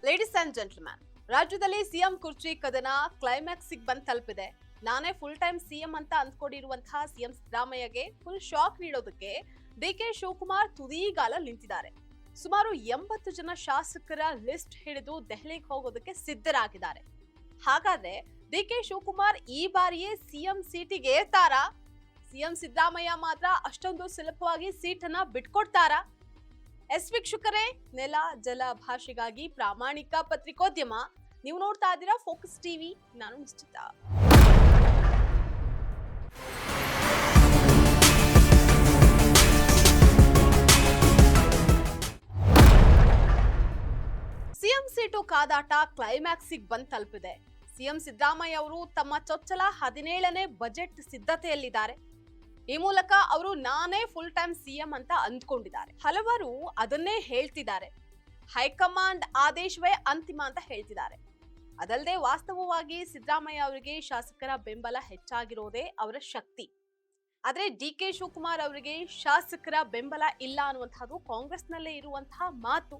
Ladies and gentleman, ರಾಜ್ಯದಲ್ಲಿ CM ಕುರ್ಚಿ ಕದನ ಕ್ಲೈಮ್ಯಾಕ್ಸ್ ಬಂದ್ ತಲುಪಿದೆ. ನಾನೇ ಫುಲ್ ಟೈಮ್ ಸಿಎಂ ಅಂತ ಅಂದ್ಕೊಂಡಿರುವಂತಹ ಸಿಎಂ ಸಿದ್ದರಾಮಯ್ಯಗೆ ಫುಲ್ ಶಾಕ್ ನೀಡೋದಕ್ಕೆ ಡಿಕೆ ಶಿವಕುಮಾರ್ ತುದಿಗಾಲ ನಿಂತಿದ್ದಾರೆ. ಸುಮಾರು 80 ಜನ ಶಾಸಕರ ಲಿಸ್ಟ್ ಹಿಡಿದು ದೆಹಲಿಗೆ ಹೋಗೋದಕ್ಕೆ ಸಿದ್ಧರಾಗಿದ್ದಾರೆ. ಹಾಗಾದ್ರೆ ಡಿಕೆ ಶಿವಕುಮಾರ್ ಈ ಬಾರಿಯೇ ಸಿಎಂ ಸೀಟಿಗೆ ಏರ್ತಾರಾ? ಸಿಎಂ ಸಿದ್ದರಾಮಯ್ಯ ಮಾತ್ರ ಅಷ್ಟೊಂದು ಸುಲಭವಾಗಿ ಸೀಟನ್ನ ಬಿಟ್ಕೊಡ್ತಾರಾ? ವೀಕ್ಷಕರೇ, ನೆಲ ಜಲ ಭಾಷೆಗಾಗಿ ಪ್ರಾಮಾಣಿಕ ಪತ್ರಿಕೋದ್ಯಮ. ನೀವು ನೋಡ್ತಾ ಇದ್ದೀರಾ ಫೋಕಸ್ ಟಿವಿ. ನಾನು ನಿಶ್ಚಿತ. ಸಿಎಂ ಸೀಟು ಕಾದಾಟ ಕ್ಲೈಮ್ಯಾಕ್ಸ್ ಬಂದ್ ತಲುಪಿದೆ. ಸಿಎಂ ಸಿದ್ದರಾಮಯ್ಯ ಅವರು ತಮ್ಮ ಚೊಚ್ಚಲ 17ನೇ ಬಜೆಟ್ ಸಿದ್ಧತೆಯಲ್ಲಿದ್ದಾರೆ. ಈ ಮೂಲಕ ಅವರು ನಾನೇ ಫುಲ್ ಟೈಮ್ ಸಿಎಂ ಅಂತ ಅಂದ್ಕೊಂಡಿದ್ದಾರೆ. ಹಲವರು ಅದನ್ನೇ ಹೇಳ್ತಿದ್ದಾರೆ. ಹೈಕಮಾಂಡ್ ಆದೇಶವೇ ಅಂತಿಮ ಅಂತ ಹೇಳ್ತಿದ್ದಾರೆ. ಅದಲ್ಲದೆ ವಾಸ್ತವವಾಗಿ ಸಿದ್ದರಾಮಯ್ಯ ಅವರಿಗೆ ಶಾಸಕರ ಬೆಂಬಲ ಹೆಚ್ಚಾಗಿರೋದೇ ಅವರ ಶಕ್ತಿ. ಆದ್ರೆ ಡಿಕೆ ಶಿವಕುಮಾರ್ ಅವರಿಗೆ ಶಾಸಕರ ಬೆಂಬಲ ಇಲ್ಲ ಅನ್ನುವಂಥದ್ದು ಕಾಂಗ್ರೆಸ್ನಲ್ಲೇ ಇರುವಂತಹ ಮಾತು.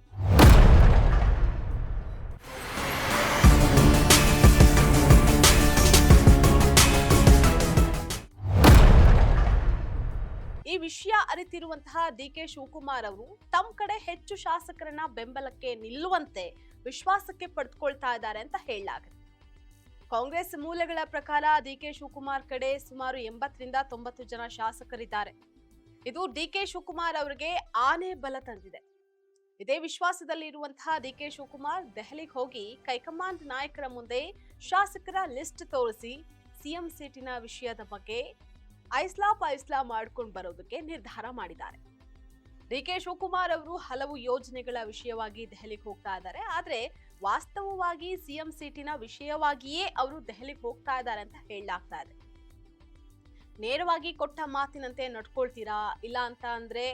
ಈ ವಿಷಯ ಅರಿತಿರುವಂತಹ ಡಿಕೆ ಶಿವಕುಮಾರ್ ಅವರು ತಮ್ಮ ಕಡೆ ಹೆಚ್ಚು ಶಾಸಕರನ್ನ ಬೆಂಬಲಕ್ಕೆ ನಿಲ್ಲುವಂತೆ ವಿಶ್ವಾಸಕ್ಕೆ ಪಡೆದುಕೊಳ್ತಾ ಇದ್ದಾರೆ ಅಂತ ಹೇಳಲಾಗಿದೆ. ಕಾಂಗ್ರೆಸ್ ಮೂಲಗಳ ಪ್ರಕಾರ ಡಿಕೆ ಶಿವಕುಮಾರ್ ಕಡೆ ಸುಮಾರು 80ರಿಂದ 90 ಜನ ಶಾಸಕರಿದ್ದಾರೆ. ಇದು ಡಿಕೆ ಶಿವಕುಮಾರ್ ಅವರಿಗೆ ಆನೆ ಬಲ ತಂದಿದೆ. ಇದೇ ವಿಶ್ವಾಸದಲ್ಲಿ ಇರುವಂತಹ ಡಿಕೆ ಶಿವಕುಮಾರ್ ದೆಹಲಿಗೆ ಹೋಗಿ ಹೈಕಮಾಂಡ್ ನಾಯಕರ ಮುಂದೆ ಶಾಸಕರ ಲಿಸ್ಟ್ ತೋರಿಸಿ ಸಿಎಂ ಸೀಟಿನ ವಿಷಯದ ಬಗ್ಗೆ ಐಸ್ಲಾ ಮಾಡ್ಕೊಂಡು ಬರೋದಕ್ಕೆ ನಿರ್ಧಾರ ಮಾಡಿದ್ದಾರೆ. ಡಿಕೆ ಶಿವಕುಮಾರ್ ಅವರು ಹಲವು ಯೋಜನೆಗಳ ವಿಷಯವಾಗಿ ದೆಹಲಿಗೆ ಹೋಗ್ತಾ ಇದ್ದಾರೆ. ಆದ್ರೆ ವಾಸ್ತವವಾಗಿ ಸಿಎಂ ಸೀಟಿನ ವಿಷಯವಾಗಿಯೇ ಅವರು ದೆಹಲಿಗೆ ಹೋಗ್ತಾ ಇದ್ದಾರೆ ಅಂತ ಹೇಳಲಾಗ್ತಾ ಇದೆ. ನೇರವಾಗಿ ಕೊಟ್ಟ ಮಾತಿನಂತೆ ನಡ್ಕೊಳ್ತೀರಾ, ಇಲ್ಲ ಅಂತ ಅಂದ್ರೆ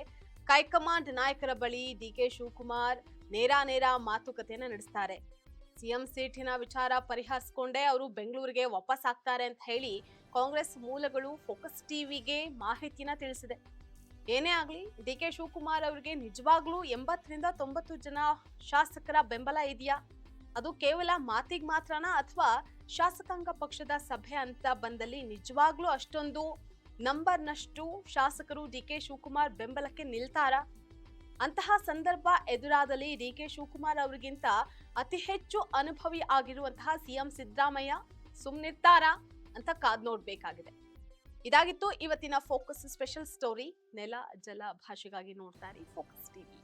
ಹೈಕಮಾಂಡ್ ನಾಯಕರ ಬಳಿ ಡಿಕೆ ಶಿವಕುಮಾರ್ ನೇರ ಮಾತುಕತೆಯನ್ನ ನಡೆಸ್ತಾರೆ. ಸಿಎಂ ಸೀಟಿನ ವಿಚಾರ ಪರಿಹರಿಸಿಕೊಂಡೇ ಅವರು ಬೆಂಗಳೂರಿಗೆ ವಾಪಸ್ ಆಗ್ತಾರೆ ಅಂತ ಹೇಳಿ ಕಾಂಗ್ರೆಸ್ ಮೂಲಗಳು ಫೋಕಸ್ ಟಿವಿಗೆ ಮಾಹಿತಿನ ತಿಳಿಸಿದೆ. ಏನೇ ಆಗ್ಲಿ, ಡಿಕೆ ಶಿವಕುಮಾರ್ ಅವರಿಗೆ ನಿಜವಾಗ್ಲೂ 80ರಿಂದ 90 ಜನ ಶಾಸಕರ ಬೆಂಬಲ ಇದೆಯಾ? ಅದು ಕೇವಲ ಮಾತಿಗೆ ಮಾತ್ರನಾ, ಅಥವಾ ಶಾಸಕಾಂಗ ಪಕ್ಷದ ಸಭೆ ಅಂತ ಬಂದಲ್ಲಿ ನಿಜವಾಗ್ಲೂ ಅಷ್ಟೊಂದು ನಂಬರ್ನಷ್ಟು ಶಾಸಕರು ಡಿಕೆ ಶಿವಕುಮಾರ್ ಬೆಂಬಲಕ್ಕೆ ನಿಲ್ತಾರಾ? ಅಂತಹ ಸಂದರ್ಭ ಎದುರಾದಲ್ಲಿ ಡಿಕೆ ಶಿವಕುಮಾರ್ ಅವರಿಗಿಂತ ಅತಿ ಹೆಚ್ಚು ಅನುಭವಿ ಆಗಿರುವಂತಹ ಸಿಎಂ ಸಿದ್ದರಾಮಯ್ಯ ಸುಮ್ನಿರ್ತಾರಾ ಅಂತ ಕಾದ್ ನೋಡ್ಬೇಕಾಗಿದೆ. ಇದಾಗಿತ್ತು ಇವತ್ತಿನ ಫೋಕಸ್ ಸ್ಪೆಷಲ್ ಸ್ಟೋರಿ. ನೆಲ ಜಲ ಭಾಷೆಗಾಗಿ ನೋಡ್ತಾ ಇರಿ ಫೋಕಸ್ ಟಿವಿ.